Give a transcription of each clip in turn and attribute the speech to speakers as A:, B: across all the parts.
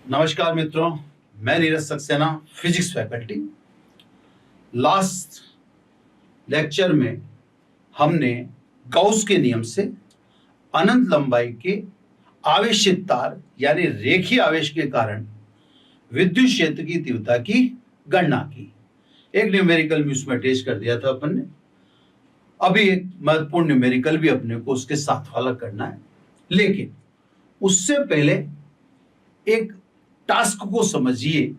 A: नमस्कार मित्रों, मैं Neeraj Saxena, physics faculty. Last lecture में हमने गाउस के नियम से अनंत लंबाई के आवेशित तार यानी रेखीय आवेश के कारण विद्युत क्षेत्र की तीव्रता की गणना की। एक न्यूमेरिकल भी उसमें टेस्ट कर दिया था अपन ने। अभी एक महत्वपूर्ण न्यूमेरिकल भी अपने को उसके साथ वाला करना है, लेकिन उससे पहले एक टास्क को समझिए।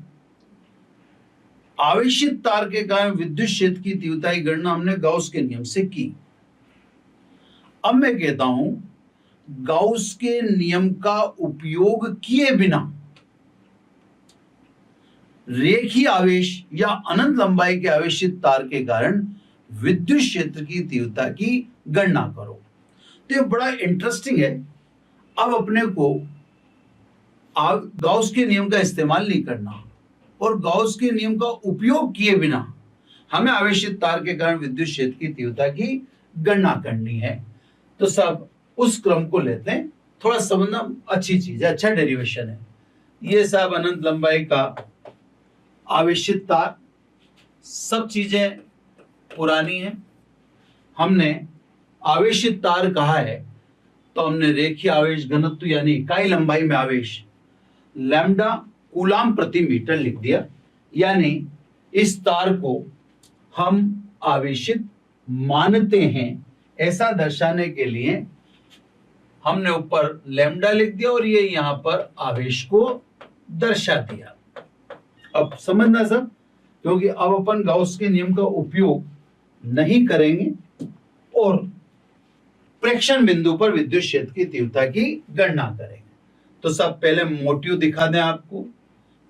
A: आवेशित तार के कारण विद्युत क्षेत्र की तीव्रता की गणना हमने गाउस के नियम से की। अब मैं कहता हूं, गाउस के नियम का उपयोग किए बिना रेखीय आवेश या अनंत लंबाई के आवेशित तार के कारण विद्युत क्षेत्र की तीव्रता की गणना करो। तो ये बड़ा इंटरेस्टिंग है। अब अपने को गाउस के नियम का इस्तेमाल नहीं करना और गाउस के नियम का उपयोग किए बिना हमें आवेशित तार के कारण विद्युत क्षेत्र की तीव्रता की गणना करनी है। तो सब उस क्रम को लेते हैं। थोड़ा समझना अच्छी चीज है, अच्छा डेरिवेशन है। ये सब अनंत लंबाई का आवेशित तार, सब चीजें पुरानी हैं। हमने आवेशित तार कहा है तो हमने रेखीय आवेश घनत्व यानी इकाई लंबाई में आवेश लैम्डा कूलाम प्रति मीटर लिख दिया। यानी इस तार को हम आवेशित मानते हैं, ऐसा दर्शाने के लिए हमने ऊपर लैम्डा लिख दिया और ये यहां पर आवेश को दर्शा दिया। अब समझना सब, क्योंकि अब अपन गाउस के नियम का उपयोग नहीं करेंगे और प्रेक्षण बिंदु पर विद्युत क्षेत्र की तीव्रता की गणना करेंगे। तो सब पहले मोटिव दिखा दें आपको।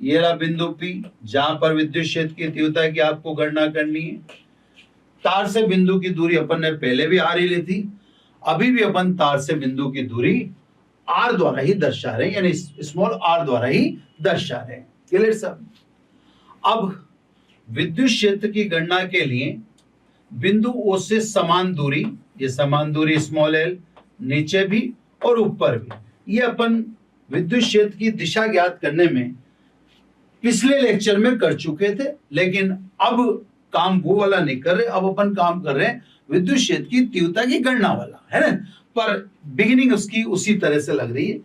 A: ये रहा बिंदु P, जहां पर विद्युत क्षेत्र की तीव्रता की आपको गणना करनी है। तार से बिंदु की दूरी अपन ने पहले भी r ही ली थी, अभी भी अपन तार से बिंदु की दूरी r द्वारा ही दर्शा रहे हैं, यानी स्मॉल r द्वारा ही दर्शा रहे हैं। क्लियर सब। अब विद्युत क्षेत्र की गणना के लिए बिंदु O से समान दूरी, ये समान दूरी स्मॉल l, नीचे भी और ऊपर भी, ये अपन विद्युत क्षेत्र की दिशा ज्ञात करने में पिछले लेक्चर में कर चुके थे, लेकिन अब काम वो वाला नहीं कर रहे। अब अपन काम कर रहे हैं विद्युत क्षेत्र की तीव्रता की गणना वाला, है ना। पर बिगिनिंग उसकी उसी तरह से लग रही है।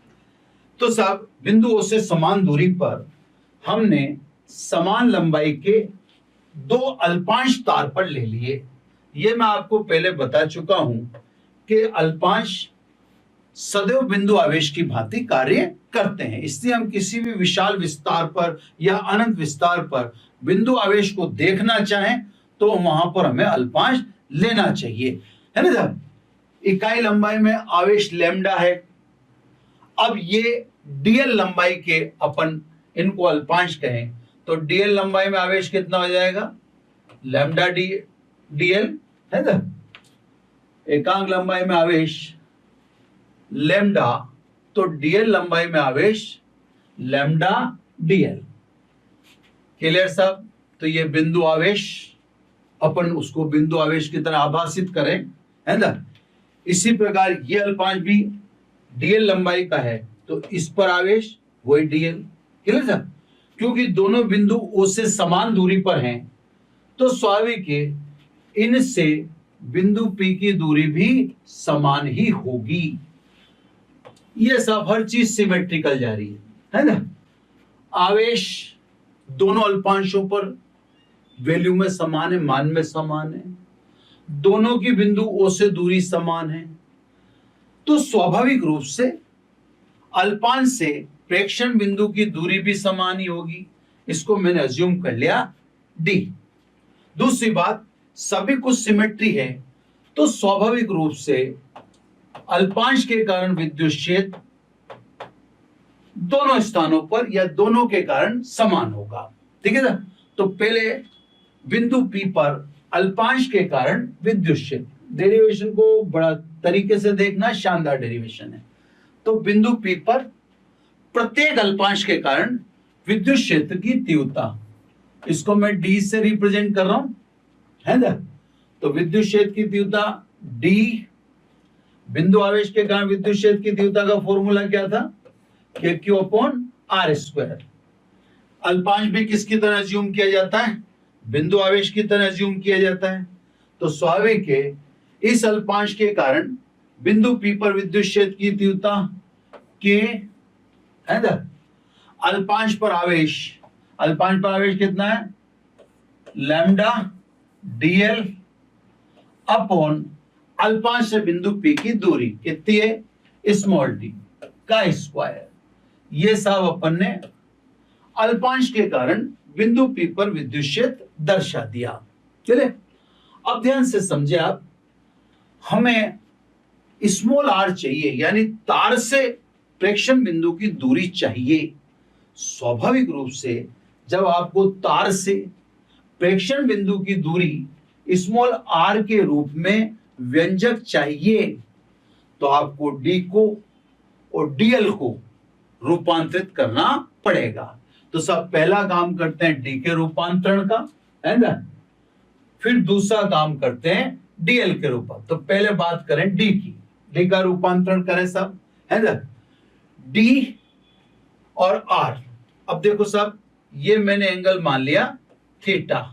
A: तो साहब, बिंदु O से समान दूरी पर हमने समान लंबाई के दो अल्पांश तार पर ले लिए। ये मैं आपको पहले बता चुका हूं कि अल्पांश सदैव बिंदु आवेश की भांति कार्य करते हैं, इसलिए हम किसी भी विशाल विस्तार पर या अनंत विस्तार पर बिंदु आवेश को देखना चाहें तो वहां पर हमें अल्पांश लेना चाहिए, है ना। इकाई लंबाई में आवेश लैम्डा है। अब ये डीएल लंबाई के अपन इनको अल्पांश कहें तो डीएल लंबाई में आवेश कितना हो जाएगा, लैम्डा डीएल, है ना। एकांक लंबाई में आवेश लैम्डा, तो डीएल लंबाई में आवेश लैम्डा डीएल। क्लियर साहब। तो ये बिंदु आवेश, अपन उसको बिंदु आवेश की तरह आभासित करें, है ना। इसी प्रकार ये अल्पांश भी डीएल लंबाई का है तो इस पर आवेश वही डीएल। क्लियर साहब। क्योंकि दोनों बिंदु O से समान दूरी पर हैं तो स्वाभाविक है इनसे बिंदु P की दूरी भी समान ही होगी। ये सब हर चीज सिमेट्रिकल जा रही है ना। आवेश दोनों अल्पांशों पर वैल्यू में समान है, मान में समान है, दोनों की बिंदु O से दूरी समान है, तो स्वाभाविक रूप से अल्पांश से प्रेक्षण बिंदु की दूरी भी समान ही होगी। इसको मैंने अज्यूम कर लिया D। दूसरी बात, सभी कुछ सिमेट्री है तो स्वाभाविक रूप से अल्पांश के कारण विद्युत क्षेत्र दोनों स्थानों पर या दोनों के कारण समान होगा। ठीक है ना। तो पहले बिंदु P पर अल्पांश के कारण विद्युत क्षेत्र, डेरिवेशन को बड़ा तरीके से देखना, शानदार डेरिवेशन है। तो बिंदु P पर प्रत्येक अल्पांश के कारण विद्युत क्षेत्र की तीव्रता, इसको मैं D से रिप्रेजेंट कर रहा हूं, है ना। तो विद्युत क्षेत्र की तीव्रता D, बिंदु आवेश के कारण विद्युत क्षेत्र की तीव्रता का फॉर्मूला क्या था, Q/r आर स्क्वायर। अल्पांश भी किसकी तरह अज्यूम किया जाता है? बिंदु आवेश की तरह अज्यूम किया जाता है। तो स्वाभाविक है इस अल्पांश के कारण बिंदु पी पर विद्युत क्षेत्र की तीव्रता के है ना, अल्पांश पर आवेश कितना है? लैम्डा डीएल अपॉन अल्पांश से बिंदु पी की दूरी कितनी है? स्मॉल डी का स्क्वायर। ये सब अपन ने अल्पांश के कारण बिंदु पी पर विद्युत क्षेत्र दर्शा दिया। चले अब ध्यान से समझे आप, हमें स्मॉल आर चाहिए, यानी तार से प्रेक्षण बिंदु की दूरी चाहिए। स्वाभाविक रूप से जब आपको तार से प्रेक्षण बिंदु की दूरी स्मॉल आर के रूप में व्यंजक चाहिए तो आपको डी को और डीएल को रूपांतरित करना पड़ेगा। तो सब पहला काम करते हैं डी के रूपांतरण का, है ना, फिर दूसरा काम करते हैं डीएल के रूप में। तो पहले बात करें डी की, डी का रूपांतरण करें सब, है ना, डी और आर। अब देखो सब, ये मैंने एंगल मान लिया थीटा,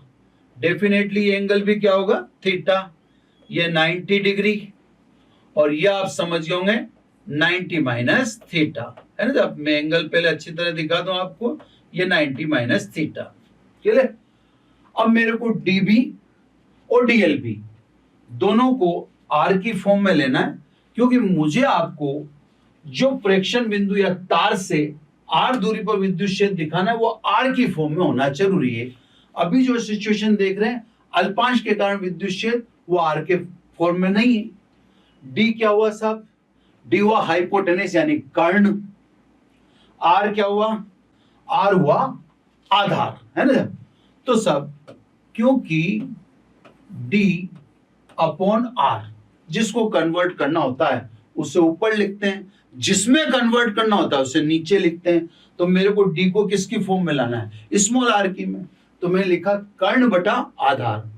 A: डेफिनेटली ये एंगल भी क्या होगा? थीटा। ये 90 डिग्री और ये आप समझ गए होंगे 90 माइनस थीटा, है ना। जब मैं एंगल पहले अच्छी तरह दिखा दूं आपको, ये 90 माइनस थीटा। चलिए अब मेरे को डीबी और डीएलबी दोनों को आर की फॉर्म में लेना है, क्योंकि मुझे आपको जो प्रेक्षण बिंदु या तार से आर दूरी पर विद्युत क्षेत्र दिखाना है वो आर की फॉर्म में होना जरूरी है। अभी जो सिचुएशन देख रहे हैं अल्पांश के कारण विद्युत क्षेत्र, वो आर के फॉर्म में नहीं है। डी क्या हुआ साहब? डी हुआ हाइपोटेनस यानी कर्ण। आर क्या हुआ? आर हुआ आधार, है ना। तो सब क्योंकि डी अपॉन आर, जिसको कन्वर्ट करना होता है उसे ऊपर लिखते हैं, जिसमें कन्वर्ट करना होता है उसे नीचे लिखते हैं। तो मेरे को डी को किसकी फॉर्म में लाना है? स्मॉल आर की में। तो मैं लिखा कर्ण बटा आधार,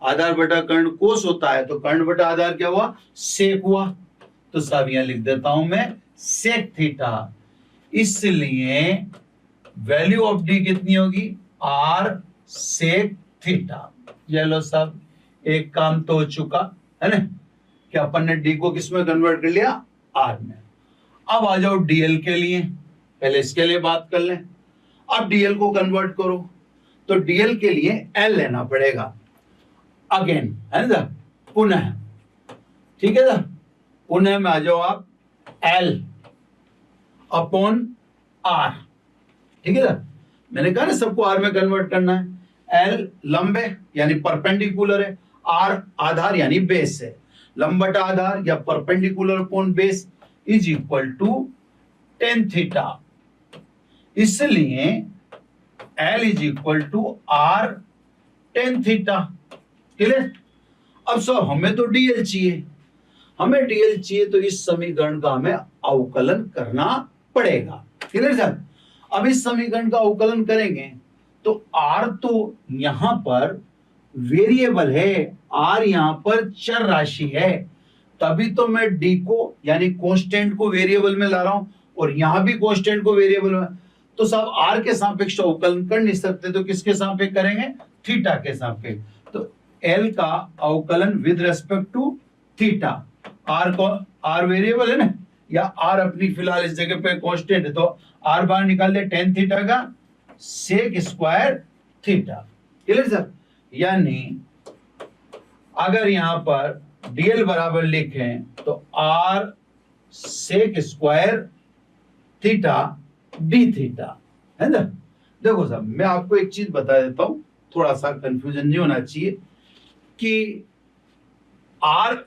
A: आधार बटा कर्ण कोस होता है, तो कर्ण बटा आधार क्या हुआ? सेक हुआ। तो सब यहां लिख देता हूं मैं सेक थीटा। इसलिए वैल्यू ऑफ डी कितनी होगी? R sec theta. ये लो सब, एक काम तो हो चुका है ना, कि अपन ने डी को किसमें कन्वर्ट कर लिया? आर में। अब आ जाओ डीएल के लिए, पहले इसके लिए बात कर लें। अब डीएल को कन्वर्ट करो तो डीएल के लिए एल लेना पड़ेगा अगेन, है ना, पुनः। ठीक है ना, पुनः में आ जाओ आप एल अपॉन आर। ठीक है ना, मैंने कहा ना सबको आर में कन्वर्ट करना है। एल लंब है यानी परपेंडिकुलर है, आर आधार यानी बेस है। लंब बटा आधार या perpendicular upon base is equal to tan theta. इसलिए L is equal to R tan theta. Clear? अब सब हमें तो डीएल चाहिए, हमें डीएल चाहिए तो इस समीकरण का हमें अवकलन करना पड़ेगा। Clear sir? अब इस समीकरण का अवकलन करेंगे तो आर तो यहां पर वेरिएबल है, आर यहां पर चर राशि है, तभी तो मैं डी को यानी कांस्टेंट को वेरिएबल में ला रहा हूं और यहां भी कांस्टेंट को वेरिएबल में। तो सब आर के सापेक्ष अवकलन कर नहीं सकते, तो किसके सापेक्ष करेंगे? थीटा के सापेक्ष। तो एल का अवकलन with respect to theta. R को, आर वेरिएबल है ना, या आर अपनी फिलहाल इस जगह पे कांस्टेंट है, तो आर बाहर निकाल दे tan थीटा का sec square theta. Clear sir? यानी अगर यहां पर डीएल बराबर लिखें तो R sec square theta D theta, है ना। देखो साहब, मैं आपको एक चीज बता देता हूं, थोड़ा सा कंफ्यूजन नहीं होना चाहिए कि आर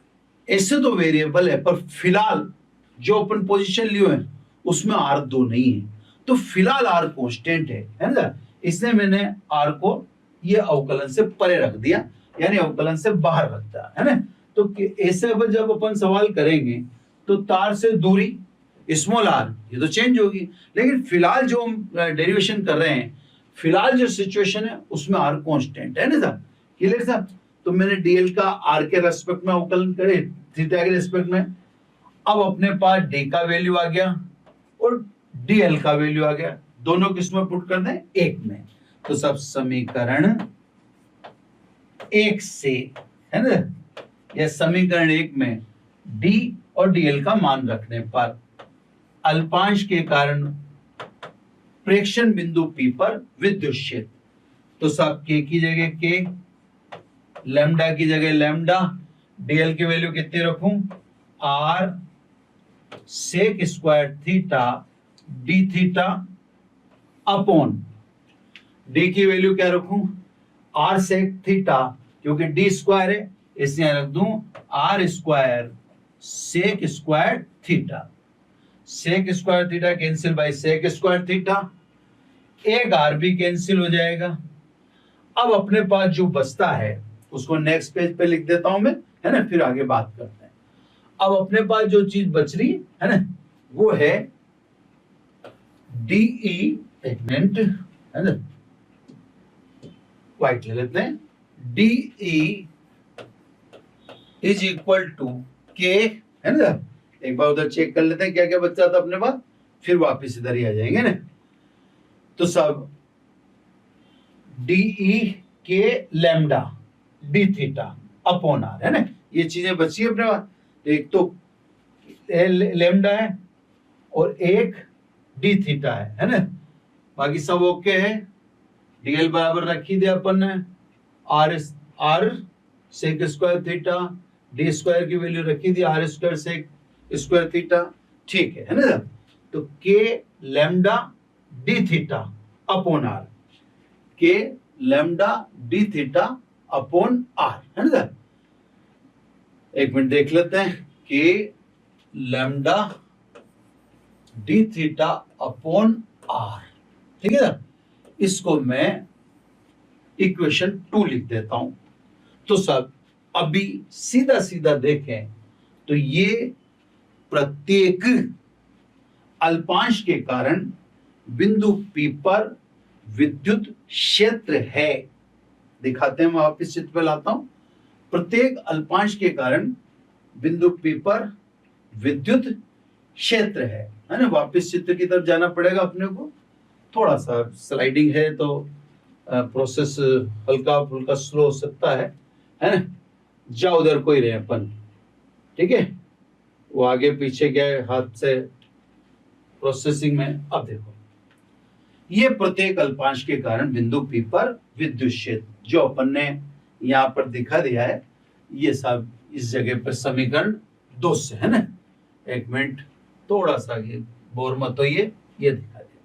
A: ऐसे तो वेरिएबल है, पर फिलहाल जो अपन पोजीशन लिए हैं उसमें आर दो नहीं है, तो फिलहाल आर कांस्टेंट है ना। इसलिए मैंने आर को ये अवकलन से परे रख दिया, यानी अवकलन से बाहर रख दिया, है ना। तो ऐसे जब अपन सवाल करेंगे तो तार से दूरी स्मॉल आर ये तो चेंज होगी, लेकिन फिलहाल जो हम डेरिवेशन कर रहे हैं, फिलहाल जो सिचुएशन है उसमें आर कांस्टेंट है ना साहब। क्लियर साहब? तो मैंने डीएल का आर के रेस्पेक्ट में अवकलन करे, थीटा के रेस्पेक्ट में। अब अपने पास डी का वैल्यू आ गया और डीएल का वैल्यू आ गया, दोनों किसमें पुट कर दें, एक में। तो सब समीकरण एक से, है ना, यह समीकरण एक में d और dl का मान रखने पर अल्पांश के कारण प्रेक्षण बिंदु P पर विद्युत क्षेत्र, तो सब k की जगह k, लैम्डा की जगह लैम्डा, dl की वैल्यू कितनी रखूं, r sec square theta d theta upon d की वैल्यू क्या रखूं, r सेक थीटा, क्योंकि d स्क्वायर है इसलिए रख दूं r square sec square theta. Sec square theta cancel by sec square theta, एक r भी कैंसिल हो जाएगा। अब अपने पास जो बचता है उसको नेक्स्ट पेज पे लिख देता हूं मैं, है ना, फिर आगे बात करते हैं। अब अपने पास जो चीज बच रही है ना, वो है डीई, एक मिनट, है ना, व्हाइट ले लेते हैं, डीई इज इक्वल टू के, है ना, एक बार उधर चेक कर लेते हैं क्या क्या बचा था अपने पास, फिर वापस इधर ही आ जाएंगे ना। तो सब डीई के lambda D theta upon are, है ना, ये चीजें बची है अपने पास। एक तो लैम्डा है और एक डी थीटा है ना, बाकी सब ओके है। डीएल बराबर रखी दिया अपन ने, r sec square theta, d square की वैल्यू रखी दी r square sec square theta, ठीक है ना। तो k lambda D theta upon r, k lambda D theta upon are, है ना। एक मिनट देख लेते हैं, k lambda D theta upon r, ठीक है ना। इसको मैं इक्वेशन 2 लिख देता हूं। तो सब अभी सीधा सीधा देखें तो ये प्रत्येक अल्पांश के कारण बिंदु P पर विद्युत क्षेत्र है। दिखाते हैं, मैं वापिस चित्र पे लाता हूं। प्रत्येक अल्पांश के कारण बिंदु P पर विद्युत क्षेत्र है ना। वापिस चित्र की तरफ जाना पड़ेगा अपने को, थोड़ा सा स्लाइडिंग है तो प्रोसेस हल्का फुल्का स्लो हो सकता है ना। जाओ उधर कोई रहे अपन, ठीक है, वो आगे पीछे गए हाथ से प्रोसेसिंग में। अब देखो, ये प्रत्येक अल्पांश के कारण बिंदु P पर विद्युत क्षेत्र जो अपन ने यहां पर दिखा दिया है, ये सब इस जगह पर समीकरण 2 से, है ना। एक मिनट, थोड़ा सा ये बोर मत होइए, ये दिखा दिया,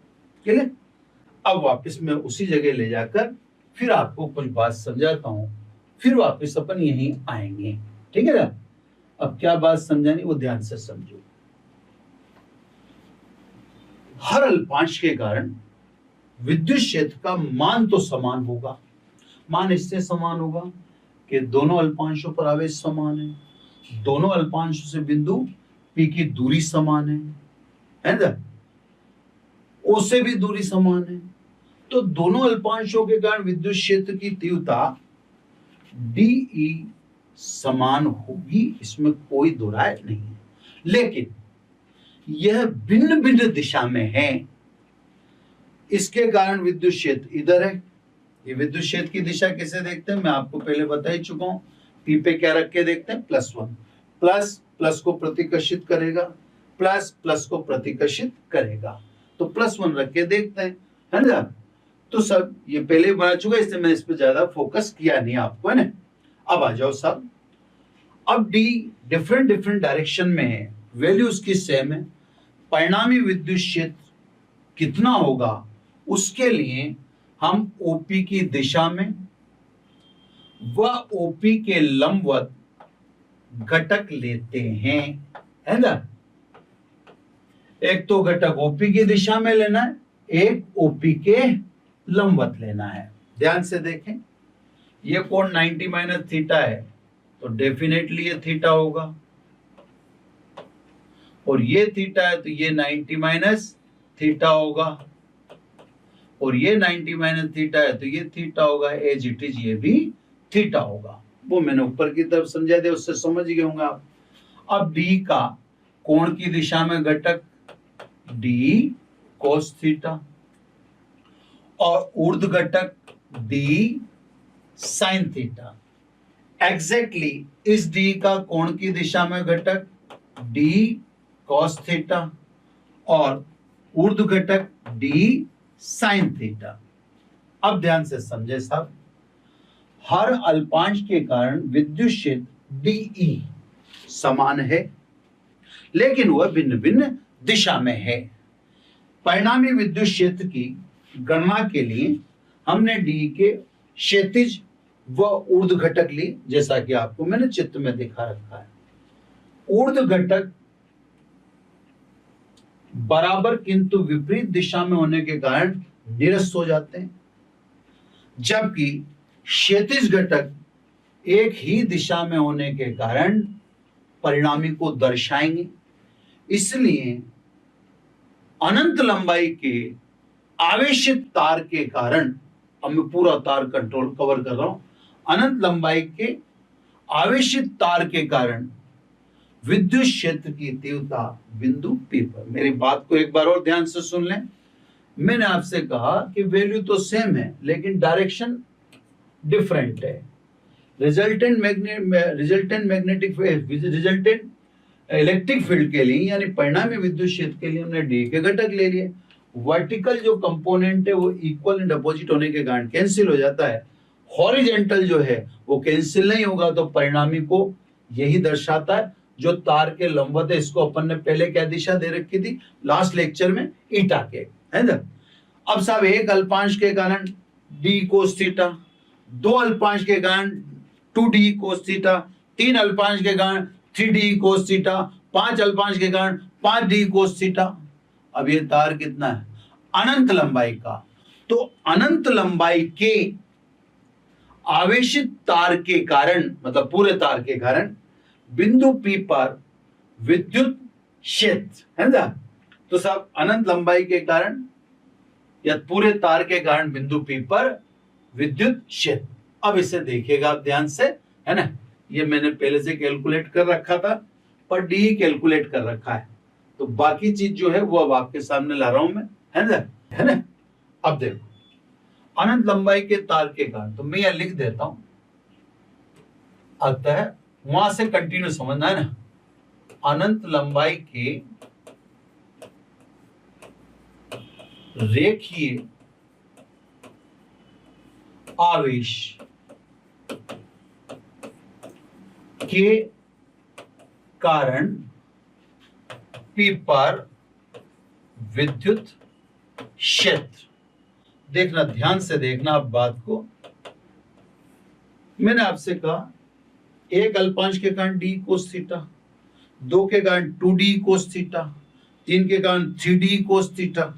A: ठीक है। अब वापस मैं उसी जगह ले जाकर फिर आपको कुछ बात समझाता हूं, फिर वापस अपन यहीं आएंगे, ठीक है ना। अब क्या बात समझानी वो ध्यान से समझो। हर अल्पांश के कारण विद्युत क्षेत्र का मान तो समान होगा। मान इससे समान होगा कि दोनों अल्पांशों पर आवेश समान है, दोनों अल्पांशों से बिंदु P की दूरी समान है ना, O से भी दूरी समान है। तो दोनों अल्पांशों के कारण विद्युत क्षेत्र की तीव्रता DE समान होगी, इसमें कोई दो राय नहीं है। लेकिन यह भिन्न भिन्न दिशा में है, इसके कारण विद्युत क्षेत्र इधर है। ये विद्युत क्षेत्र की दिशा कैसे देखते हैं मैं आपको पहले बता ही चुका हूं। P पे क्या रख के देखते हैं, +1, प्लस प्लस को प्रतिकर्षित करेगा, प्लस प्लस को प्रतिकर्षित करेगा, तो +1 रख के देखते हैं, है ना। तो सब ये पहले बना चुका है, इसलिए मैं इस पर ज्यादा फोकस किया नहीं आपको, है ना। अब आ जाओ सब, अब D डिफरेंट डिफरेंट डायरेक्शन में है, वैल्यू उसकी सेम है, परिणामी विद्युत क्षेत्र कितना होगा उसके लिए हम OP की दिशा में व OP के लंबवत घटक लेते हैं, है ना। एक तो घटक OP की दिशा में लेना है, एक OP के लंबवत लेना है। ध्यान से देखें, ये कोण 90 माइनस थीटा है, तो डेफिनेटली ये थीटा होगा, और ये थीटा है तो ये 90 माइनस थीटा होगा, और ये 90 माइनस थीटा है तो ये थीटा होगा, एज इट इज ये भी थीटा होगा। वो मैंने ऊपर की तरफ समझा दिया, उससे समझ गए होंगे आप। अब D का कोण की दिशा में घटक D cos थीटा, और ऊर्ध्व घटक डी साइन थीटा। एग्जैक्टली इस डी का कोण की दिशा में घटक डी कॉस थीटा और ऊर्ध्व घटक डी साइन थीटा। अब ध्यान से समझे साहब, हर अल्पांश के कारण विद्युत क्षेत्र डीई समान है, लेकिन वह भिन्न भिन्न दिशा में है। परिणामी विद्युत क्षेत्र की गणना के लिए हमने डी के क्षैतिज व ऊर्ध्व घटक ली, जैसा कि आपको मैंने चित्र में दिखा रखा है। ऊर्ध्व घटक बराबर किंतु विपरीत दिशा में होने के कारण निरस्त हो जाते हैं, जबकि क्षैतिज घटक एक ही दिशा में होने के कारण परिणामी को दर्शाएंगे। इसलिए अनंत लंबाई के आवेशित तार के कारण, अब मैं पूरा तार कंट्रोल कवर कर रहा हूं, अनंत लंबाई के आवेशित तार के कारण विद्युत क्षेत्र की तीव्रता बिंदु P पर। मेरी बात को एक बार और ध्यान से सुन लें। मैंने आपसे कहा कि वैल्यू तो सेम है लेकिन डायरेक्शन डिफरेंट है। रिजल्टेंट इलेक्ट्रिक फील्ड के लिए यानी परिणामी विद्युत क्षेत्र के लिए हमने डी के घटक ले लिए। वर्टिकल जो कंपोनेंट है वो इक्वल एंड अपोजिट होने के कारण कैंसिल हो जाता है, हॉरिजेंटल जो है वो कैंसिल नहीं होगा, तो परिणामी को यही दर्शाता है जो तार के लंबवत है। इसको अपन ने पहले क्या दिशा दे रखी थी लास्ट लेक्चर में, ईटा के, है ना। अब साहब एक अल्पांश के कारण डी कोस थीटा, दो अल्पांश के कारण 2d कोस थीटा, तीन अल्पांश के कारण 3d कोस थीटा, पांच अल्पांश के कारण 5d कोस थीटा। अब ये तार कितना है? अनंत लंबाई का। तो अनंत लंबाई के आवेशित तार के कारण, मतलब पूरे तार के कारण बिंदु P पर विद्युत क्षेत्र, है ना। तो साहब अनंत लंबाई के कारण या पूरे तार के कारण बिंदु P पर विद्युत क्षेत्र। अब इसे देखिएगा आप ध्यान से, है ना। ये मैंने पहले से कैलकुलेट कर रखा था, पर डी कैलकुलेट कर रखा है, तो बाकी चीज जो है वो अब आपके सामने ला रहा हूं मैं, है ना। अब देखो अनंत लंबाई के तार के कारण, तो मैं यह लिख देता हूं, आता है वहां से कंटिन्यू समझना है ना। अनंत लंबाई के रेखीय आवेश के कारण P पर विद्युत क्षेत्र। देखना, ध्यान से देखना आप बात को। मैंने आपसे कहा एक अल्पांश के कारण d कोस थीटा, दो के कारण 2d कोस थीटा, तीन के कारण 3d कोस थीटा,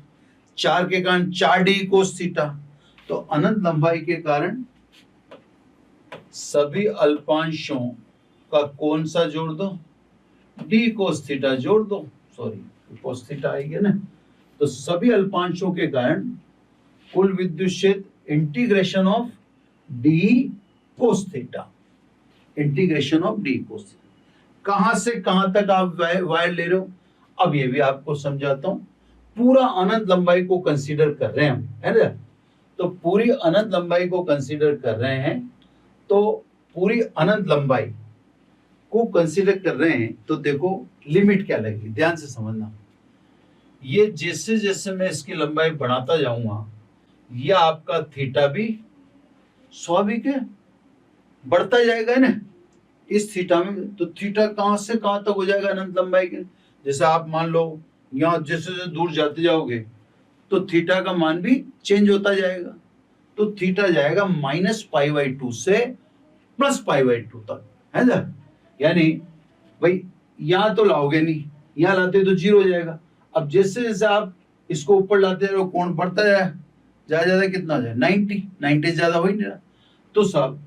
A: चार के कारण 4d कोस थीटा। तो अनंत लंबाई के कारण सभी अल्पांशों का कौन सा जोड़ दो? d कोस थीटा जोड़ दो, सॉरी कोस थीटा आएगी ना। तो सभी अल्पांशों के कारण कुल विद्युत क्षेत्र integration of d cos theta, integration of d cos. कहां से कहां तक आप वायर ले रहे हो, अब ये भी आपको समझाता हूं। पूरा अनंत लंबाई को कंसीडर कर रहे हैं हम, है ना। तो पूरी अनंत लंबाई को कंसीडर कर रहे हैं, तो पूरी अनंत लंबाई को कंसीडर कर रहे हैं, तो देखो लिमिट क्या लगेगी, ध्यान से समझना। ये जैसे जैसे मैं इसकी लंबाई बढ़ाता जाऊंगा, यह आपका थीटा भी स्वाभाविक है बढ़ता जाएगा ना इस थीटा में। तो थीटा कहां से कहां तक हो जाएगा अनंत लंबाई के? जैसे आप मान लो यहां जैसे जैसे दूर जाते जाओगे तो थीटा का मान भी चेंज होता जाएगा। तो थीटा जाएगा -π/2 से +π/2 तक, है ना। यानी भाई यहां तो लाओगे नहीं, यहां लाते तो 0 हो जाएगा। अब जैसे जैसे आप इसको ऊपर लाते रहो कोण बढ़ता जाए, ज्यादा कितना हो जाए 90 से ज्यादा हो ही नहीं रहा। तो सब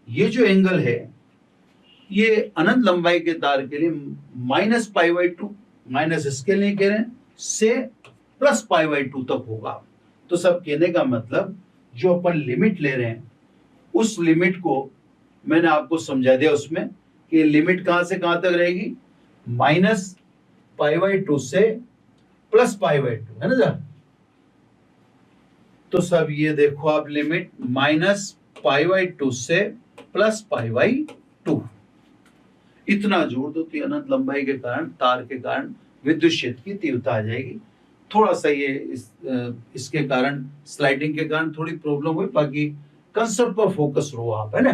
A: ये जो एंगल है ये अनंत लंबाई के तार के लिए -π/2 माइनस इसके लिए कह रहे हैं से +π/2 तक होगा। तो सब कहने का मतलब जो अपन लिमिट ले रहे हैं उस लिमिट को मैंने आपको समझा दिया उसमें कि लिमिट कहां से कहां तक रहेगी, -π/2 से +π/2, है ना। तो सब ये देखो आप लिमिट -π/2 से +π/2 इतना जोड़ दो तो अनंत लंबाई के कारण तार के कारण विद्युत क्षेत्र की तीव्रता आ जाएगी। थोड़ा सा ये इसके कारण स्लाइडिंग के कारण थोड़ी प्रॉब्लम हुई, बाकी कंसेप्ट पर फोकस रहो आप, है ना।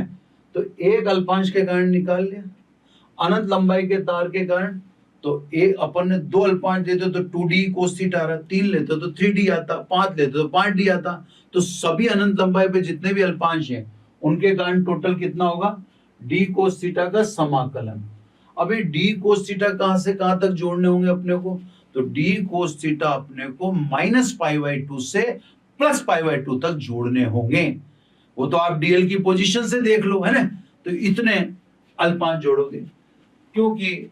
A: तो एक अल्पांश के कारण निकाल लिया, अनंत लंबाई के तार के कारण तो एक अपन ने 2 अल्पांश लेते तो 2d cos थीटा आ रहा, 3 लेते तो 3d आता, 5 लेते तो 5d आता। तो सभी अनंत लंबाई पे जितने भी अल्पांश हैं उनके कारण टोटल कितना होगा, d cos थीटा का समाकलन। अभी d cos थीटा कहां से कहां तक जोड़ने होंगे अपने को, तो d cos थीटा अपने को -π/2 से +π/2 तक जोड़ने होंगे। वो तो आप dl की पोजीशन से देख लो, है ना। तो इतने अल्पांश जोड़ोगे, क्योंकि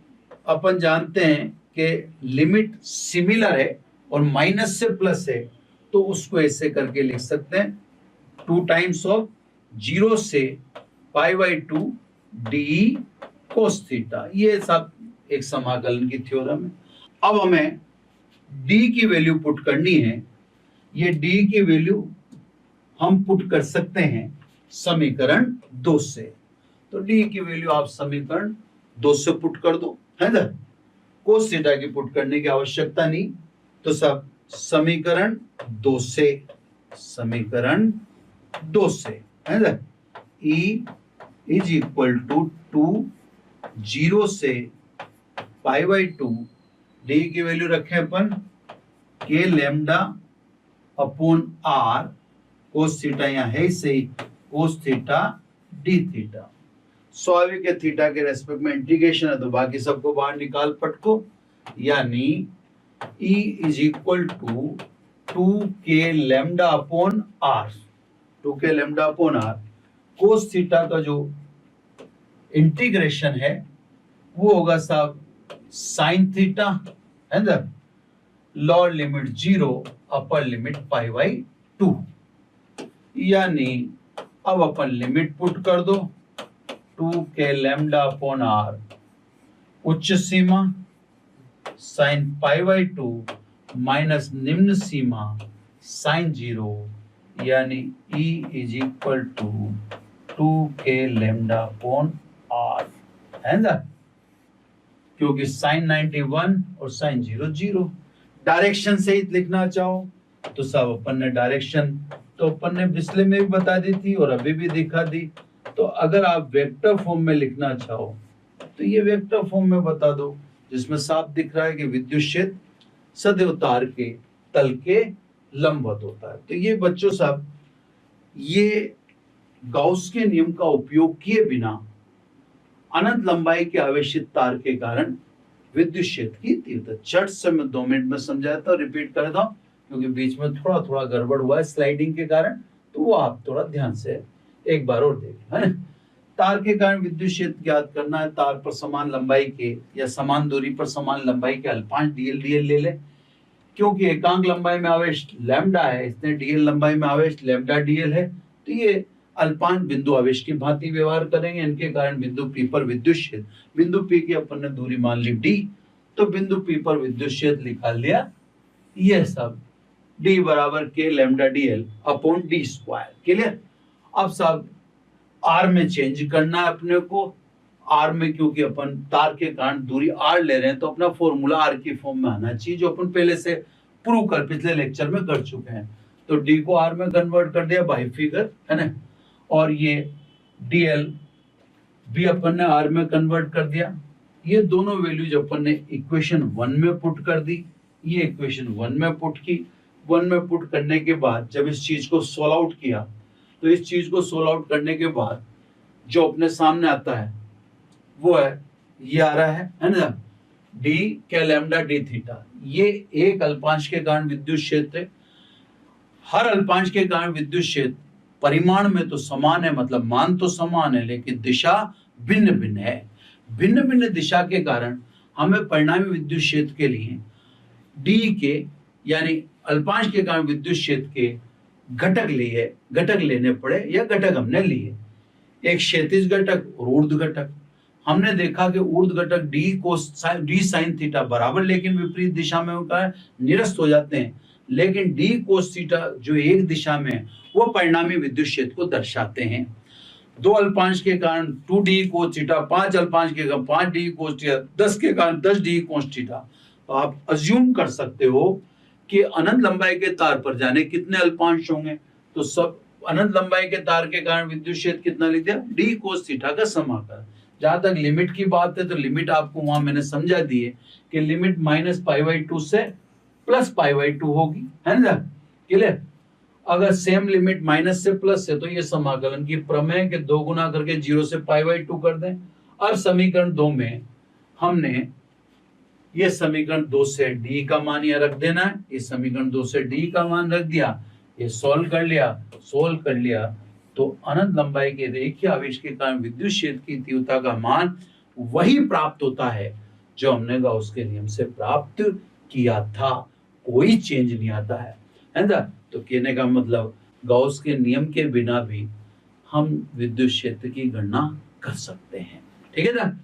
A: अपन जानते हैं कि लिमिट सिमिलर है और माइनस से प्लस है, तो उसको ऐसे करके लिख सकते हैं 2 टाइम्स ऑफ 0 से π/2 d cos थीटा। ये सब एक समाकलन की थ्योरम है। अब हमें d की वैल्यू पुट करनी है। ये d की वैल्यू हम पुट कर सकते हैं समीकरण 2 से। तो d की वैल्यू आप समीकरण 2 से पुट कर दो, है ना। कोस थीटा की पुट करने की आवश्यकता नहीं। तो सब समीकरण 2 से, समीकरण 2 से, है ना, E इज इक्वल टू 0 से π/2 d की वैल्यू रखें अपन k lambda upon r, cos theta यहाँ है सही, कोस थीटा d थीटा। स्वाभाविक है थीटा के रेस्पेक्ट में इंटीग्रेशन है तो बाकी सबको बाहर निकाल पटको, यानी E is equal to 2k lambda upon r, 2k lambda upon r। Cos theta का जो इंटीग्रेशन है वो होगा साहब साइन थीटा, है ना, लोअर लिमिट 0 अपर लिमिट π/2। यानी अब अपन लिमिट पुट कर दो 2k लैम्डा अपॉन r, उच्च सीमा साइन π/2 माइनस निम्न सीमा साइन 0, यानी E is equal to 2k lambda upon r, है ना, क्योंकि साइन 91 और साइन 0 0। डायरेक्शन सहित लिखना चाहो तो सब अपन ने डायरेक्शन तो अपन ने पिछले में भी बता दी थी और अभी भी दिखा दी। तो अगर आप वेक्टर फॉर्म में लिखना चाहो तो ये वेक्टर फॉर्म में बता दो, जिसमें साफ दिख रहा है कि विद्युत क्षेत्र सदैव तार के तल के लंबवत होता है। तो ये बच्चों साहब, ये गाउस के नियम का उपयोग किए बिना अनंत लंबाई के आवेशित तार के कारण विद्युत क्षेत्र की तीव्रता झट से मैं 2 मिनट में समझाता हूँ, रिपीट कर देता हूँ, क्योंकि बीच में थोड़ा थोड़ा गड़बड़ हुआ है स्लाइडिंग के कारण, तो वो आप थोड़ा ध्यान से एक बार और देखें, है ना। तार के कारण विद्युत क्षेत्र ज्ञात करना है। तार पर समान लंबाई के या समान दूरी पर समान लंबाई के अल्पांश dl dl ले ले, क्योंकि एकांक लंबाई में आवेश लैम्डा है, इसने dl लंबाई में आवेश लैम्डा dl है, तो ये अल्पांश बिंदु आवेश की भांति व्यवहार करेंगे। इनके कारण बिंदु P पर विद्युत क्षेत्र, बिंदु P की अपन ने दूरी मान ली d, तो बिंदु P पर विद्युत क्षेत्र निकाल लिया। यह सब d बराबर k lambda dl upon d square. Clear. अब सब r में चेंज करना है अपने को। r में क्योंकि अपन तार के कारण दूरी r ले रहे हैं, तो अपना फॉर्मूला r की फॉर्म में आना चाहिए, जो अपन पहले से प्रूव कर पिछले लेक्चर में कर चुके हैं। तो d को r में कन्वर्ट कर दिया बाई फिगर, है ना, और ये dl भी अपन ने r में कन्वर्ट कर दिया। ये दोनों वैल्यूज अपन ने इक्वेशन 1 में पुट कर दी। ये इक्वेशन 1 में पुट की। 1 में पुट करने के बाद जब इस चीज को सोल्व आउट किया, तो इस चीज को सोल्व आउट करने के बाद जो अपने सामने आता है वो है ये आ रहा है ना, d क्या लैम्डा d थीटा। ये एक अल्पांश के कारण विद्युत क्षेत्र, हर अल्पांश के कारण विद्युत क्षेत्र परिमाण में तो समान है, मतलब मान तो समान है, लेकिन दिशा भिन्न भिन्न है। भिन्न भिन्न दिशा के कारण हमें परिणामी विद्युत क्षेत्र के लिए d के यानी अल्पांश के कारण विद्युत क्षेत्र के घटक लेने पड़े, या घटक हमने लिए, एक क्षैतिज घटक और ऊर्ध्व घटक। हमने देखा कि ऊर्ध्व घटक d साइन थीटा बराबर लेकिन विपरीत दिशा में होता है, निरस्त हो जाते हैं, लेकिन डी कोस थीटा जो एक दिशा में है वो परिणामी विद्युत क्षेत्र को दर्शाते हैं। 2 अल्पांश के कारण 2d कोस थीटा, 5 अल्पांश के कारण 5d कोस थीटा, 10 के कारण 10d कोस थीटा। तो आप अज्यूम कर सकते हो कि अनंत लंबाई के तार पर जाने कितने अल्पांश होंगे, तो सब अनंत लंबाई के तार के कारण विद्युत क्षेत्र कितना लिख दिया, d कोस थीटा का समाकलन। जहां तक लिमिट की बात है तो लिमिट आपको वहां मैंने समझा दी है कि लिमिट -π/2 से +π/2 होगी, है ना, क्लियर। अगर सेम लिमिट माइनस से प्लस है तो ये समाकलन की प्रमेय के 2 गुना करके 0 से π/2 कर दें। अब समीकरण 2 में हमने ये समीकरण 2 से d का मान यहाँ रख देना है, ये समीकरण 2 से d का मान रख दिया, ये सोल्व कर लिया तो अनंत लंबाई के रेखीय आवेश के कारण विद्युत क्षेत्र की तीव्रता का मान वही प्राप्त होता है जो हमने गाउस के नियम से प्राप्त किया था, कोई चेंज नहीं आता है ना। तो कहने का मतलब गाउस के नियम के बिना भी हम विद्युत क्षेत्र की गणना कर सकते हैं, ठीक है ना।